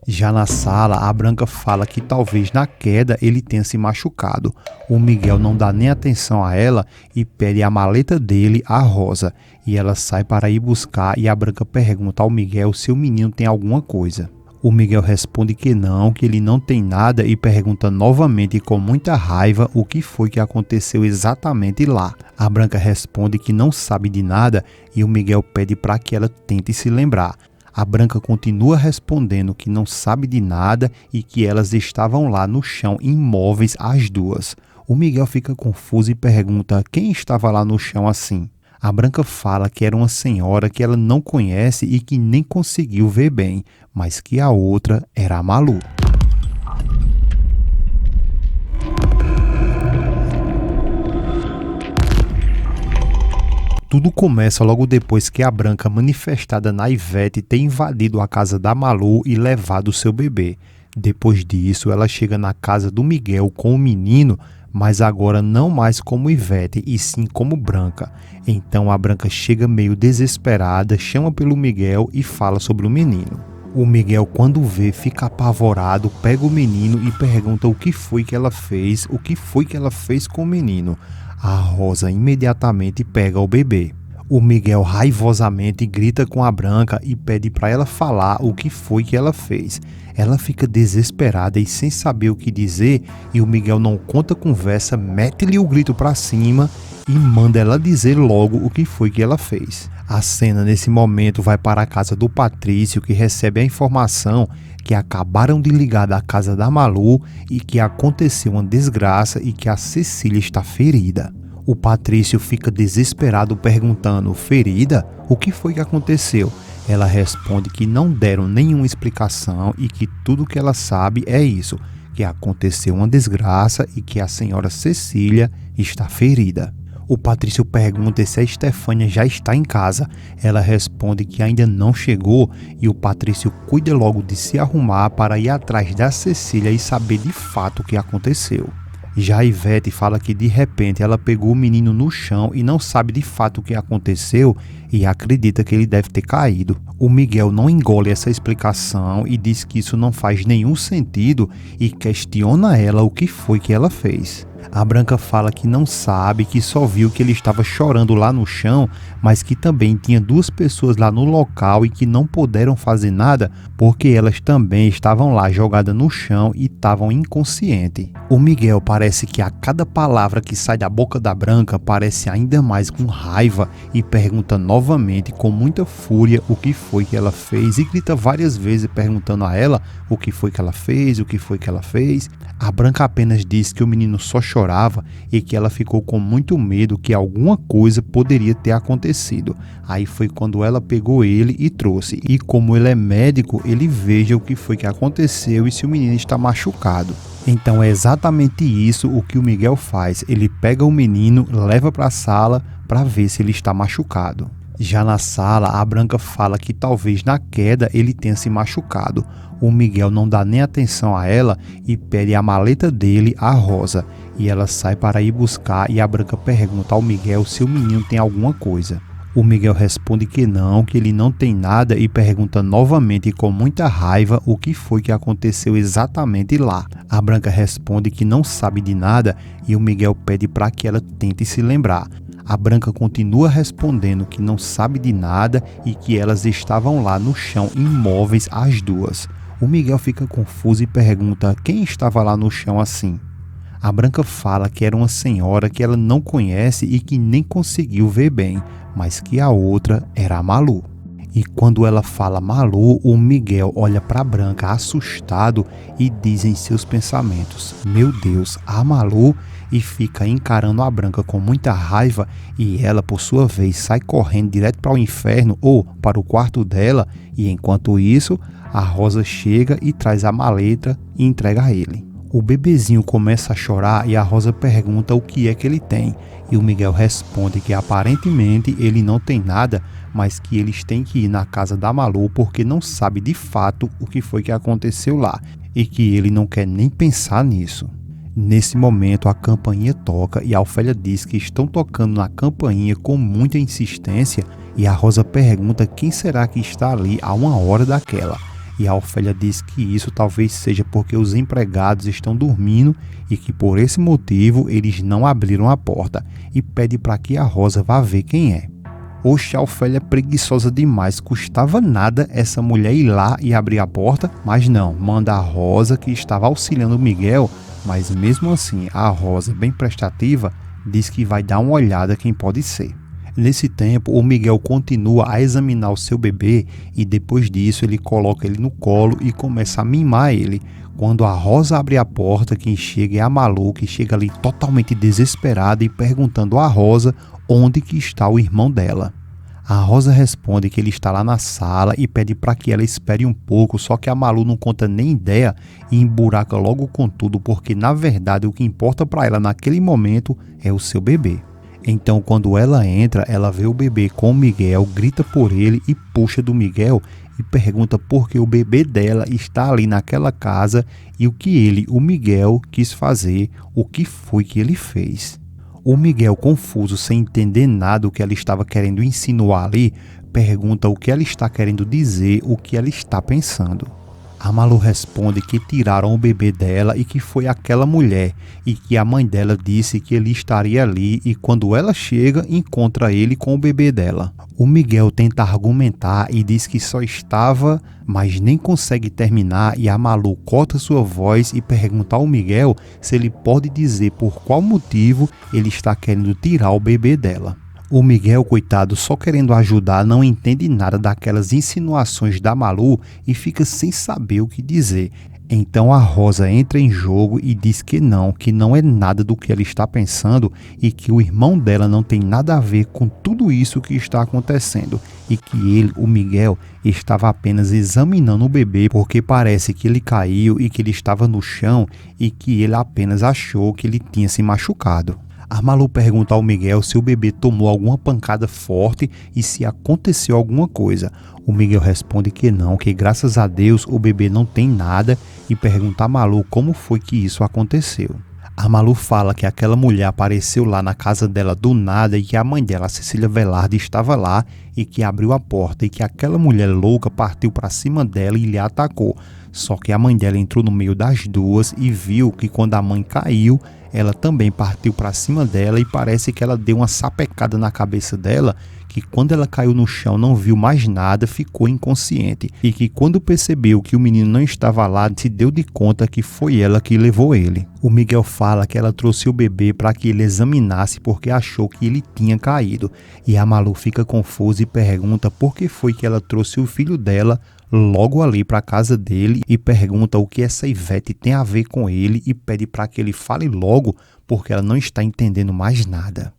Já na sala, a Branca fala que talvez na queda ele tenha se machucado. O Miguel não dá nem atenção a ela e pede a maleta dele à Rosa. E ela sai para ir buscar e a Branca pergunta ao Miguel se o menino tem alguma coisa. O Miguel responde que ele não tem nada e pergunta novamente com muita raiva o que foi que aconteceu exatamente lá. A Branca responde que não sabe de nada e o Miguel pede para que ela tente se lembrar. A Branca continua respondendo que não sabe de nada e que elas estavam lá no chão imóveis as duas. O Miguel fica confuso e pergunta quem estava lá no chão assim. A Branca fala que era uma senhora que ela não conhece e que nem conseguiu ver bem, mas que a outra era a Malu. Tudo começa logo depois que a Branca, manifestada na Ivete, tem invadido a casa da Malu e levado seu bebê. Depois disso, ela chega na casa do Miguel com o menino, mas agora não mais como Ivete, e sim como Branca. Então a Branca chega meio desesperada, chama pelo Miguel e fala sobre o menino. O Miguel, quando vê, fica apavorado, pega o menino e pergunta o que foi que ela fez com o menino. A Rosa imediatamente pega o bebê. O Miguel raivosamente grita com a Branca e pede para ela falar o que foi que ela fez. Ela fica desesperada e sem saber o que dizer, e o Miguel não conta conversa, mete-lhe o grito para cima e manda ela dizer logo o que foi que ela fez. A cena nesse momento vai para a casa do Patrício, que recebe a informação que acabaram de ligar da casa da Malu e que aconteceu uma desgraça e que a Cecília está ferida. O Patrício fica desesperado perguntando: ferida? O que foi que aconteceu? Ela responde que não deram nenhuma explicação e que tudo que ela sabe é isso, que aconteceu uma desgraça e que a senhora Cecília está ferida. O Patrício pergunta se a Estefânia já está em casa. Ela responde que ainda não chegou e o Patrício cuida logo de se arrumar para ir atrás da Cecília e saber de fato o que aconteceu. Já a Ivete fala que de repente ela pegou o menino no chão e não sabe de fato o que aconteceu e acredita que ele deve ter caído. O Miguel não engole essa explicação e diz que isso não faz nenhum sentido e questiona ela o que foi que ela fez. A Branca fala que não sabe, que só viu que ele estava chorando lá no chão, mas que também tinha duas pessoas lá no local e que não puderam fazer nada porque elas também estavam lá jogadas no chão e estavam inconscientes. O Miguel parece que a cada palavra que sai da boca da Branca parece ainda mais com raiva e pergunta novamente com muita fúria o que foi que ela fez e grita várias vezes perguntando a ela o que foi que ela fez, o que foi que ela fez. A Branca apenas diz que o menino só chorava e que ela ficou com muito medo que alguma coisa poderia ter acontecido. Aí foi quando ela pegou ele e trouxe. E como ele é médico, ele veja o que foi que aconteceu e se o menino está machucado. Então é exatamente isso o que o Miguel faz. Ele pega o menino, leva para a sala para ver se ele está machucado. Já na sala, a Branca fala que talvez na queda ele tenha se machucado. O Miguel não dá nem atenção a ela e pede a maleta dele à Rosa. E ela sai para ir buscar e a Branca pergunta ao Miguel se o menino tem alguma coisa. O Miguel responde que ele não tem nada e pergunta novamente com muita raiva o que foi que aconteceu exatamente lá. A Branca responde que não sabe de nada e o Miguel pede para que ela tente se lembrar. A Branca continua respondendo que não sabe de nada e que elas estavam lá no chão imóveis as duas. O Miguel fica confuso e pergunta quem estava lá no chão assim. A Branca fala que era uma senhora que ela não conhece e que nem conseguiu ver bem, mas que a outra era a Malu. E quando ela fala Malu, o Miguel olha para a Branca assustado e diz em seus pensamentos: meu Deus, a Malu? E fica encarando a Branca com muita raiva e ela, por sua vez, sai correndo direto para o inferno ou para o quarto dela e enquanto isso, a Rosa chega e traz a maleta e entrega a ele. O bebezinho começa a chorar e a Rosa pergunta o que é que ele tem e o Miguel responde que aparentemente ele não tem nada, mas que eles têm que ir na casa da Malu porque não sabe de fato o que foi que aconteceu lá e que ele não quer nem pensar nisso. Nesse momento a campainha toca e a Ofélia diz que estão tocando na campainha com muita insistência e a Rosa pergunta quem será que está ali a uma hora daquela. E a Ofélia diz que isso talvez seja porque os empregados estão dormindo e que por esse motivo eles não abriram a porta, e pede para que a Rosa vá ver quem é. Oxe, a Ofélia é preguiçosa demais, custava nada essa mulher ir lá e abrir a porta, mas não, manda a Rosa, que estava auxiliando o Miguel, mas mesmo assim a Rosa, bem prestativa, diz que vai dar uma olhada quem pode ser. Nesse tempo, o Miguel continua a examinar o seu bebê e depois disso ele coloca ele no colo e começa a mimar ele. Quando a Rosa abre a porta, quem chega é a Malu, que chega ali totalmente desesperada e perguntando a Rosa onde que está o irmão dela. A Rosa responde que ele está lá na sala e pede para que ela espere um pouco, só que a Malu não conta nem ideia e emburaca logo com tudo, porque na verdade o que importa para ela naquele momento é o seu bebê. Então, quando ela entra, ela vê o bebê com o Miguel, grita por ele e puxa do Miguel e pergunta por que o bebê dela está ali naquela casa e o que ele, o Miguel, quis fazer, o que foi que ele fez. O Miguel, confuso, sem entender nada do que ela estava querendo insinuar ali, pergunta o que ela está querendo dizer, o que ela está pensando. A Malu responde que tiraram o bebê dela e que foi aquela mulher, e que a mãe dela disse que ele estaria ali e quando ela chega, encontra ele com o bebê dela. O Miguel tenta argumentar e diz que só estava, mas nem consegue terminar, e a Malu corta sua voz e pergunta ao Miguel se ele pode dizer por qual motivo ele está querendo tirar o bebê dela. O Miguel, coitado, só querendo ajudar, não entende nada daquelas insinuações da Malu e fica sem saber o que dizer. Então a Rosa entra em jogo e diz que não é nada do que ela está pensando e que o irmão dela não tem nada a ver com tudo isso que está acontecendo e que ele, o Miguel, estava apenas examinando o bebê porque parece que ele caiu e que ele estava no chão e que ele apenas achou que ele tinha se machucado. A Malu pergunta ao Miguel se o bebê tomou alguma pancada forte e se aconteceu alguma coisa. O Miguel responde que não, que graças a Deus o bebê não tem nada e pergunta a Malu como foi que isso aconteceu. A Malu fala que aquela mulher apareceu lá na casa dela do nada e que a mãe dela, a Cecília Velarde, estava lá e que abriu a porta e que aquela mulher louca partiu para cima dela e lhe atacou. Só que a mãe dela entrou no meio das duas e viu que quando a mãe caiu, ela também partiu para cima dela e parece que ela deu uma sapecada na cabeça dela, que quando ela caiu no chão não viu mais nada, ficou inconsciente e que quando percebeu que o menino não estava lá, se deu de conta que foi ela que levou ele. O Miguel fala que ela trouxe o bebê para que ele examinasse porque achou que ele tinha caído e a Malu fica confusa e pergunta por que foi que ela trouxe o filho dela logo ali para a casa dele e pergunta o que essa Ivete tem a ver com ele e pede para que ele fale logo porque ela não está entendendo mais nada.